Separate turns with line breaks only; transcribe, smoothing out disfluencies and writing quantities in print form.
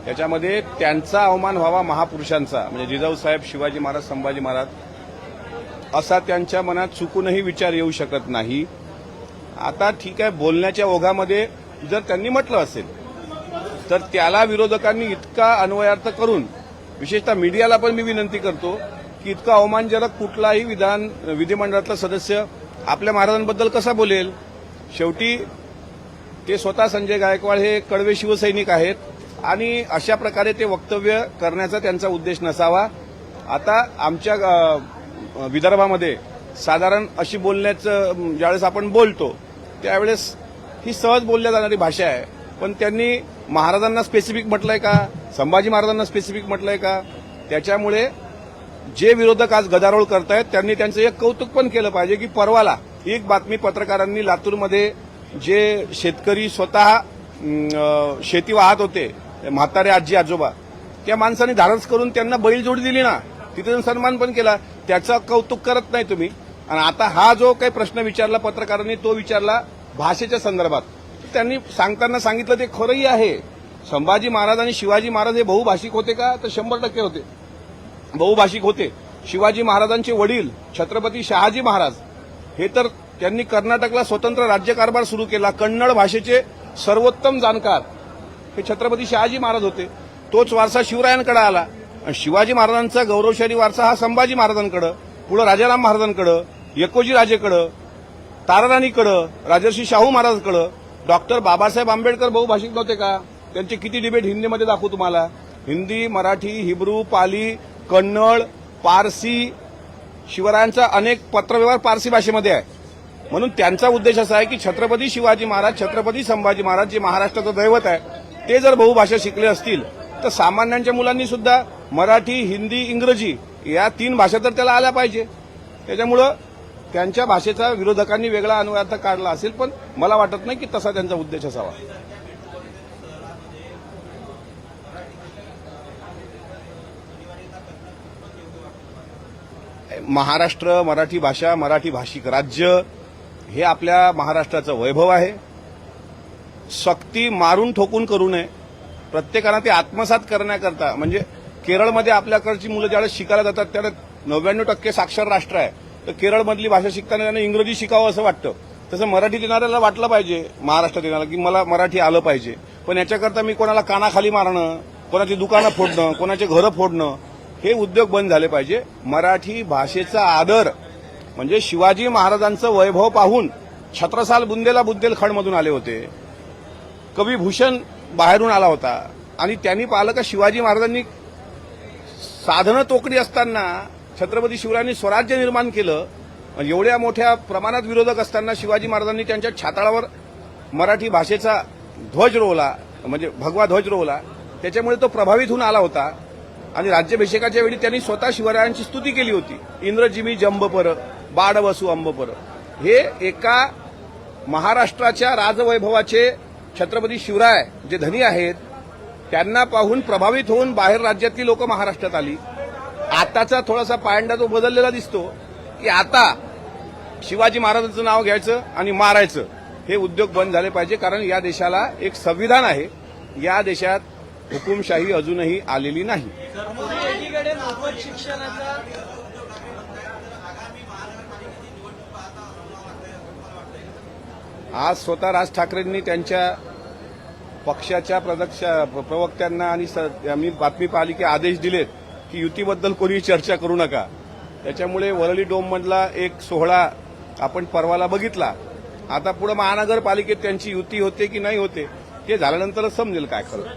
त्याच्यामध्ये त्यांचा अवमान व्हावा महापुरुषांचा, म्हणजे जिजाऊसाहेब, शिवाजी महाराज, संभाजी महाराज, असा त्यांच्या मनात चुकूनही विचार येऊ शकत नाही. आता ठीक आहे, बोलण्याच्या ओघामध्ये जर त्यांनी म्हटलं असेल तर त्याला विरोधकांनी इतका अन्वयार्थ करून, विशेषतः मीडियाला पण मी विनंती करतो की इतका अवमानजनक कुठलाही विधिमंडळातला सदस्य आपल्या महाराजांबद्दल कसा बोलेल. शेवटी ते स्वतः संजय गायकवाड हे कडवे शिवसैनिक आहेत आणि अशा प्रकारे ते वक्तव्य करण्याचा त्यांचा उद्देश नसावा. आता आमच्या विदर्भामध्ये साधारण अशी बोलण्याचं ज्यावेळेस आपण बोलतो त्यावेळेस ही सहज बोलल्या जाणारी भाषा आहे. पण त्यांनी महाराजांना स्पेसिफिक म्हटलंय का, संभाजी महाराजांना स्पेसिफिक म्हटलंय का. त्याच्यामुळे जे विरोधक आज गदारोळ करतायत त्यांनी त्यांचं एक कौतुक पण केलं पाहिजे की परवाला एक बातमी पत्रकारांनी लातूरमध्ये जे शेतकरी स्वतः शेती वाहत होते, म्हातारे आजी आजोबा, त्या माणसांनी धाडस करून त्यांना बैलजोडी दिली ना, तिथे सन्मान पण केला, त्याचं कौतुक करत नाही तुम्ही. आणि आता हा जो काही प्रश्न विचारला पत्रकारांनी तो विचारला भाषेच्या संदर्भात, त्यांनी सांगताना सांगितलं ते खरंही आहे. संभाजी महाराज आणि शिवाजी महाराज हे बहुभाषिक होते का, तर 100% होते, बहुभाषिक होते. शिवाजी महाराजांचे वडील छत्रपती शहाजी महाराज हे तर त्यांनी कर्नाटकला स्वतंत्र राज्यकारभार सुरू केला. कन्नड भाषेचे सर्वोत्तम जाणकार हे छत्रपती शहाजी महाराज होते. तोच वारसा शिवरायांकडे आला आणि शिवाजी महाराजांचा गौरवशाली वारसा हा संभाजी महाराजांकडे, पुढे राजाराम महाराजांकडे, एकोजी राजेकडे, ताराराणीकडे, राजर्षी शाहू महाराजांकडे. डॉक्टर बाबासाहेब आंबेडकर बहुभाषिक नव्हते का. त्यांचे किती डिबेट हिंदीमध्ये दाखवू तुम्हाला. हिंदी, मराठी, हिब्रू, पाली, कन्नड, पारसी, शिवरायांचा अनेक पत्रव्यवहार पारसी भाषेमध्ये आहे. म्हणून त्यांचा उद्देश असा आहे की छत्रपती शिवाजी महाराज, छत्रपती संभाजी महाराज जे महाराष्ट्राचं दैवत आहे ते जर बहुभाषा शिकले असतील तर सामान्यांच्या मुलांनी सुद्धा मराठी, हिंदी, इंग्रजी या 3 भाषा तर त्याला आल्या पाहिजे. त्याच्यामुळं त्यांच्या भाषेचा विरोधकांनी वेगळा अन्वयार्थ काढला असेल, पण मला वाटत नाही की तसा त्यांचा उद्देश असावा. महाराष्ट्र, मराठी भाषा, मराठी भाषिक राज्य हे आपल्या महाराष्ट्राचं वैभव आहे. सक्ती मारून ठोकून करू नये. प्रत्येकानं ते आत्मसात करण्याकरता, म्हणजे केरळमध्ये आपल्याकडची मुलं ज्यावेळेस शिकायला जातात त्यावेळेस 99% साक्षर राष्ट्र आहे, तर केरळमधली भाषा शिकताना त्यांना इंग्रजी शिकावं असं वाटतं. तसं मराठी देणाऱ्याला वाटलं पाहिजे, महाराष्ट्रात येणारा, की मला मराठी आलं पाहिजे. पण याच्याकरता मी कोणाला कानाखाली मारणं, कोणाची दुकानं फोडणं, कोणाचे घरं फोडणं हे उद्योग बंद झाले पाहिजे. मराठी भाषेचा आदर म्हणजे शिवाजी महाराजांचं वैभव पाहून छत्रसाल बुंदेला बुंदेलखंडमधून आले होते, कवी भूषण बाहेरून आला होता आणि त्यांनी पाहिलं का शिवाजी महाराजांनी साधनं तोकडी असताना छत्रपती शिवरायांनी स्वराज्य निर्माण केलं. एवढ्या मोठ्या प्रमाणात विरोधक असताना शिवाजी महाराजांनी त्यांच्या छाताळावर मराठी भाषेचा ध्वज रोवला, म्हणजे भगवा ध्वज रोवला. त्याच्यामुळे तो प्रभावित होऊन आला होता आणि राज्याभिषेकाच्या वेळी त्यांनी स्वतः शिवरायांची स्तुती केली होती. इंद्रजिमी जंबपर बाड वसू अंबपर. हे एका महाराष्ट्राच्या राजवैभवाचे छत्रपती शिवराय जे धनी आहेत त्यांना पाहून प्रभावित होऊन बाहेर राज्यातली लोक महाराष्ट्रात आली. आताचा थोडासा पायंडा तो बदललेला दिसतो की आता शिवाजी महाराजांचं नाव घ्यायचं आणि मारायचं हे उद्योग बंद झाले पाहिजे. कारण या देशाला एक संविधान आहे, या देशात हुकुमशाही अजूनही आलेली नाही. आज स्वतः राज ठाकरेंनी त्यांच्या पक्षाच्या प्रवक्त्यांना आणि आम्ही बातमी पाहिली की आदेश दिलेत की युतीबद्दल कोणी चर्चा करू नका. त्याच्यामुळे वरळी डोममधला एक सोहळा आपण परवाला बघितला. आता पुढे महानगरपालिकेत त्यांची युती होते की नाही होते हे झाल्यानंतरच समजेल काय खरं.